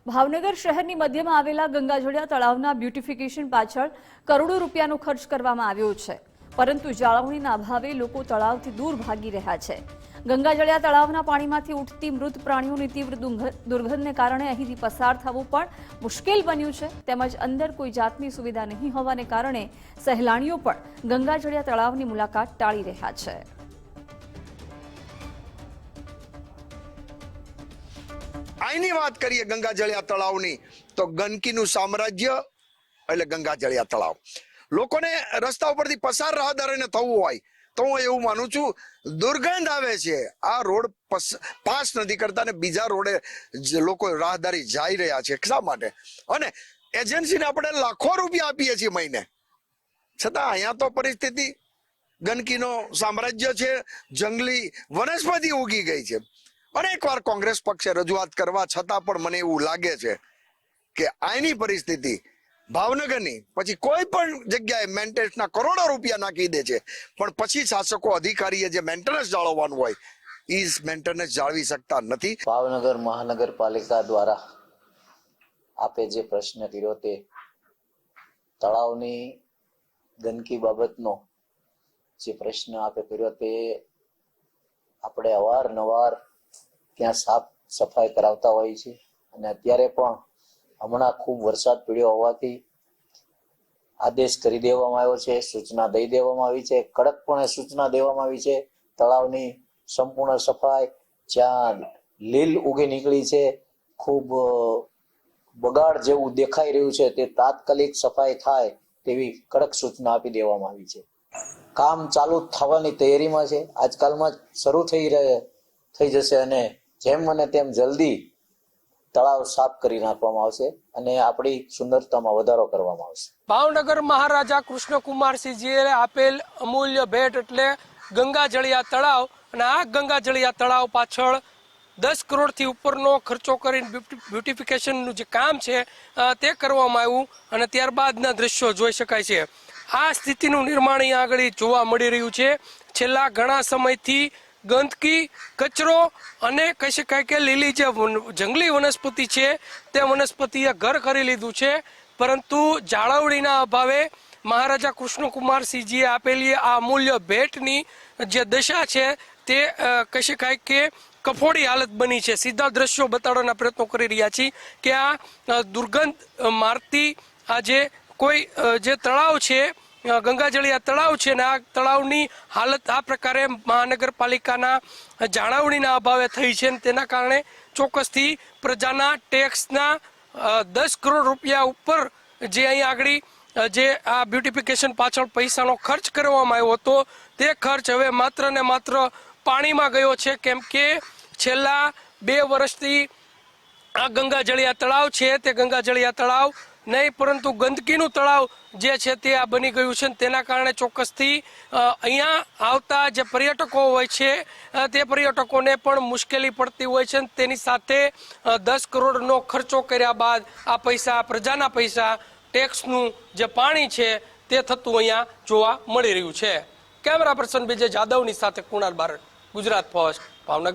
ભાવનગર શહેરની મધ્યમાં આવેલા ગંગાજળિયા તળાવના બ્યુટિફિકેશન પાછળ કરોડો રૂપિયાનો ખર્ચ કરવામાં આવ્યો છે, પરંતુ જાળવણીના અભાવે લોકો તળાવથી દૂર ભાગી રહ્યા છે। ગંગાજળિયા તળાવના પાણીમાંથી ઉઠતી મૃત પ્રાણીઓની તીવ્ર દુર્ગંધને કારણે અહીંથી પસાર થવું પણ મુશ્કેલ બન્યું છે, તેમજ અંદર કોઈ જાતની સુવિધા નહીં હોવાને કારણે સહેલાણીઓ પણ ગંગાજળિયા તળાવની મુલાકાત ટાળી રહ્યા છે। આની વાત કરીએ ગંગાજળિયા તળાવની તો ગંદકીનું સામ્રાજ્ય એટલે ગંગાજળિયા તળાવ। લોકોને રસ્તા ઉપરથી પસાર રાહદારીને થવું હોય તો હું એવું માનું છું, દુર્ગંધ આવે છે। આ રોડ પાસ નથી કરતા ને બીજા રોડે લોકો રાહદારી જઈ રહ્યા છે, શા માટે? અને એજન્સીને આપણે લાખો રૂપિયા આપીએ છીએ મહિને, છતાં અહીંયા તો પરિસ્થિતિ ગંદકીનો સામ્રાજ્ય છે, જંગલી વનસ્પતિ ઉગી ગઈ છે। અનેકવાર કોંગ્રેસ પક્ષે રજૂઆત કરવા છતાં પણ મને એવું લાગે છે કે આની પરિસ્થિતિ ભાવનગરની પછી કોઈ પણ જગ્યાએ મેન્ટેનન્સના કરોડો રૂપિયા નાખી દે છે, પણ પછી શાસકો અધિકારીએ જે મેન્ટેનન્સ જાળવવાનું હોય એ મેન્ટેનન્સ જાળવી શકતા નથી। ભાવનગર મહાનગરપાલિકા દ્વારા આપે જે પ્રશ્ન કર્યો તે તળાવની ગંદકી બાબતનો જે પ્રશ્ન આપે કર્યો તે આપણે અવારનવાર ત્યાં સાફ સફાઈ કરાવતા હોય છે, અને અત્યારે પણ હમણાં ખૂબ વરસાદ પડ્યો હોવાથી આદેશ કરી દેવામાં આવ્યો છે, સૂચના દઈ દેવામાં આવી છે, કડકપણે સૂચના દેવામાં આવી છે। તળાવની સંપૂર્ણ સફાઈ, જ્યાં લીલ ઉગી નીકળી છે, ખૂબ બગાડ જેવું દેખાઈ રહ્યું છે, તે તાત્કાલિક સફાઈ થાય તેવી કડક સૂચના આપી દેવામાં આવી છે। કામ ચાલુ થવાની તૈયારીમાં છે, આજકાલમાં શરૂ થઈ જશે અને જેમ મને તેમ જલ્દી તળાવ સાફ કરી નાખવામાં આવશે અને આપણી સુંદરતામાં વધારો કરવામાં આવશે। ભાવનગર મહારાજા કૃષ્ણકુમારસિંહજીએ આપેલ અમૂલ્ય ભેટ એટલે ગંગાજળિયા તળાવ, અને આ ગંગાજળિયા તળાવ પાછળ 10 કરોડથી ઉપરનો ખર્ચો કરીને બ્યુટિફિકેશનનું જે કામ છે તે કરવામાં આવ્યું, અને ત્યારબાદના દ્રશ્યો જોઈ શકાય છે। આ સ્થિતિનું નિર્માણ અહીંયા આગળ જોવા મળી રહ્યું છે। છેલ્લા ઘણા સમયથી ગંદકી, કચરો અને કહી શકાય કે લીલી જે જંગલી વનસ્પતિ છે તે વનસ્પતિએ ઘર કરી લીધું છે, પરંતુ જાળવણીના અભાવે મહારાજા કૃષ્ણકુમારસિંહજીએ આપેલી આ અમૂલ્ય ભેટની જે દશા છે તે કહી શકાય કે કફોડી હાલત બની છે। સીધા દ્રશ્યો બતાડવાના પ્રયત્નો કરી રહ્યા છીએ કે આ દુર્ગંધ મારતી આ જે તળાવ છે, ગંગાજળિયા તળાવ છે, ને આ તળાવની હાલત આ પ્રકારે મહાનગરપાલિકાના જાળવણીના અભાવે થઈ છે, તેના કારણે ચોક્કસથી પ્રજાના ટેક્સના 10 કરોડ રૂપિયા ઉપર જે અહીં આગળ જે આ બ્યુટિફિકેશન પાછળ પૈસાનો ખર્ચ કરવામાં આવ્યો હતો તે ખર્ચ હવે માત્ર ને માત્ર પાણીમાં ગયો છે, કેમ કે છેલ્લા 2 વર્ષથી આ ગંગાજળિયા તળાવ છે તે ગંગાજળિયા તળાવ નહીં પરંતુ ગંદકીનું તળાવ જે છે તે આ બની ગયું છે। તેના કારણે ચોક્કસથી અહીંયા આવતા જે પર્યટકો હોય છે તે પર્યટકોને પણ મુશ્કેલી પડતી હોય છે। તેની સાથે 10 કરોડનો ખર્ચો કર્યા બાદ આ પૈસા, પ્રજાના પૈસા, ટેક્સનું જે પાણી છે તે થતું અહીંયા જોવા મળી રહ્યું છે। કેમેરા પર્સન વિજય જાદવની સાથે કુણાલ બારડ, ગુજરાત ફર્સ્ટ, ભાવનગર।